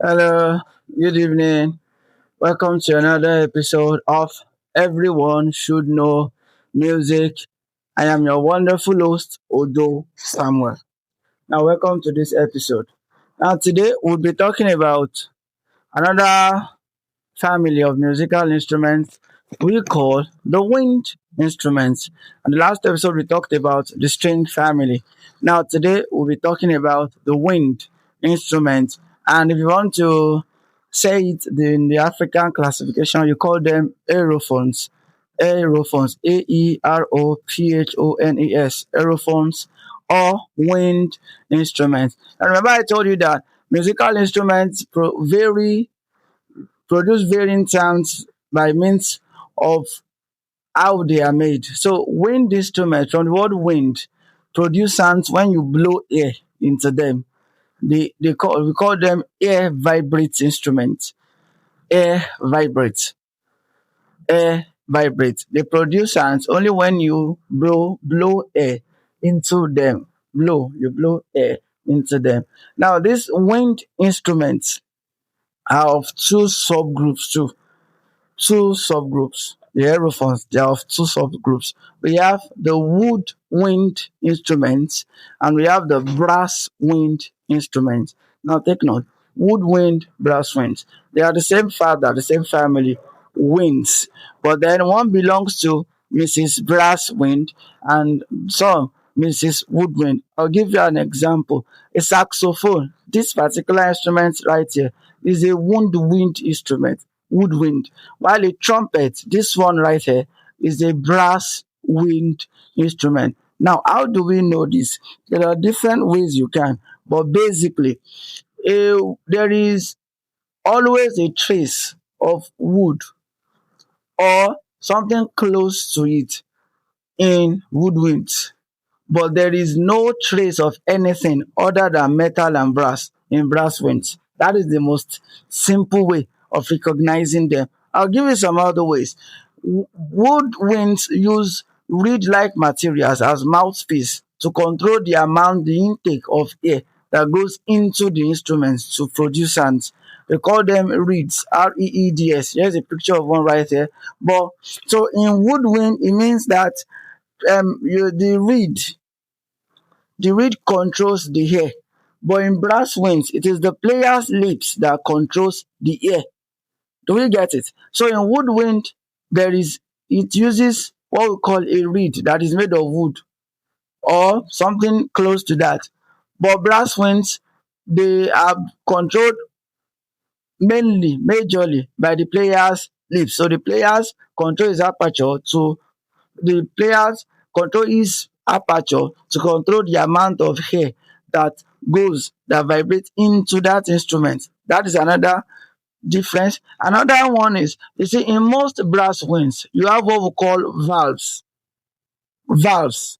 Hello, good evening. Welcome to another episode of Everyone Should Know Music. I am your wonderful host, Odo Samuel. Now, welcome to this episode. Now, today we'll be talking about another family of musical instruments we call the wind instruments. And the last episode we talked about the string family. Now today we'll be talking about the wind instruments. And if you want to say it in the African classification, you call them aerophones. Aerophones, Aerophones, aerophones or wind instruments. And remember I told you that musical instruments produce varying sounds by means of how they are made. So wind instruments from the word wind produce sounds when you blow air into them. We call them air vibrate instruments. Air vibrates. Air vibrates. They produce sounds only when you blow air into them. You blow air into them. Now these wind instruments are of two subgroups. The aerophones, they are of two subgroups. We have the wood wind instruments and we have the brass wind instruments. Now take note, woodwind, brass winds. They are the same father, the same family, winds. But then one belongs to Mrs. Brass Wind and some Mrs. Woodwind. I'll give you an example. A saxophone, this particular instrument right here, is a woodwind instrument, woodwind. While a trumpet, this one right here, is a brass wind instrument. Now, how do we know this? There are different ways you can, but basically, there is always a trace of wood or something close to it in woodwinds, but there is no trace of anything other than metal and brass in brass winds. That is the most simple way of recognizing them. I'll give you some other ways. Woodwinds use reed-like materials as mouthpiece to control the intake of air that goes into the instruments to produce sounds. We call them reeds, reeds. Here's a picture of one right here. But so in woodwind, it means that the reed controls the air, but in brass winds, it is the player's lips that controls the air. Do we get it? So in woodwind, it uses what we call a reed that is made of wood or something close to that. But brass winds, they are controlled majorly by the player's lips. So the players control his aperture to control the amount of air that vibrates into that instrument. That is another difference. Another one is, you see, in most brass winds, you have what we call valves. Valves.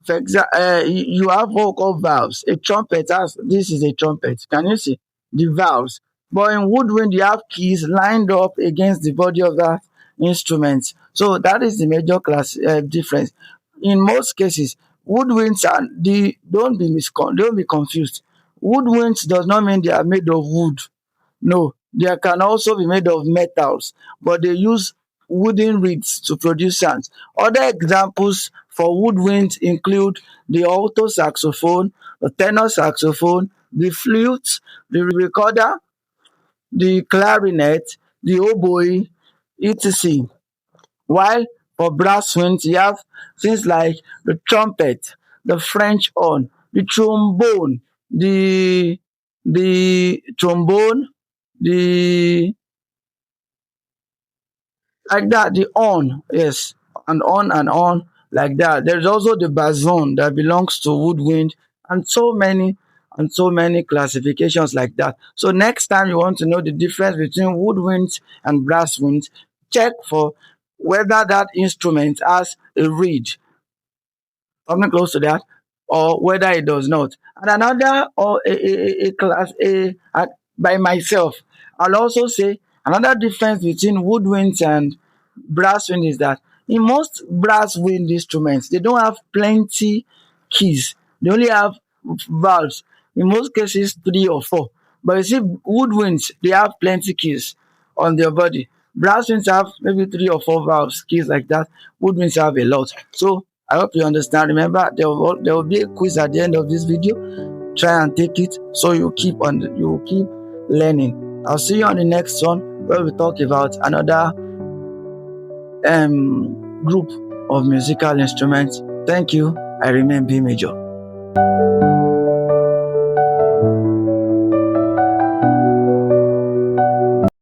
For example, you have what we call valves. A trumpet has, this is a trumpet. Can you see the valves? But in woodwind, you have keys lined up against the body of that instrument. So that is the major class difference. In most cases, woodwinds are the don't be confused. Woodwinds does not mean they are made of wood. No, they can also be made of metals, but they use wooden reeds to produce sounds. Other examples for woodwinds include the alto saxophone, the tenor saxophone, the flute, the recorder, the clarinet, the oboe, etc. While for brass winds, you have things like the trumpet, the French horn, the trombone, the trombone, the like that, the horn, yes, and on like that. There's also the bason that belongs to woodwind, and so many classifications like that. So next time you want to know the difference between woodwinds and brass winds, check for whether that instrument has a reed, something close to that, or whether it does not. And another or a class by myself, I'll also say another difference between woodwinds and brass wind is that in most brass wind instruments, they don't have plenty keys. They only have valves. In most cases, three or four. But you see, woodwinds, they have plenty keys on their body. Brass winds have maybe 3 or 4 valves, keys like that. Woodwinds have a lot. So I hope you understand. Remember, there will be a quiz at the end of this video. Try and take it so you keep learning. I'll see you on the next one where we talk about another group of musical instruments. Thank you. I remain B Major.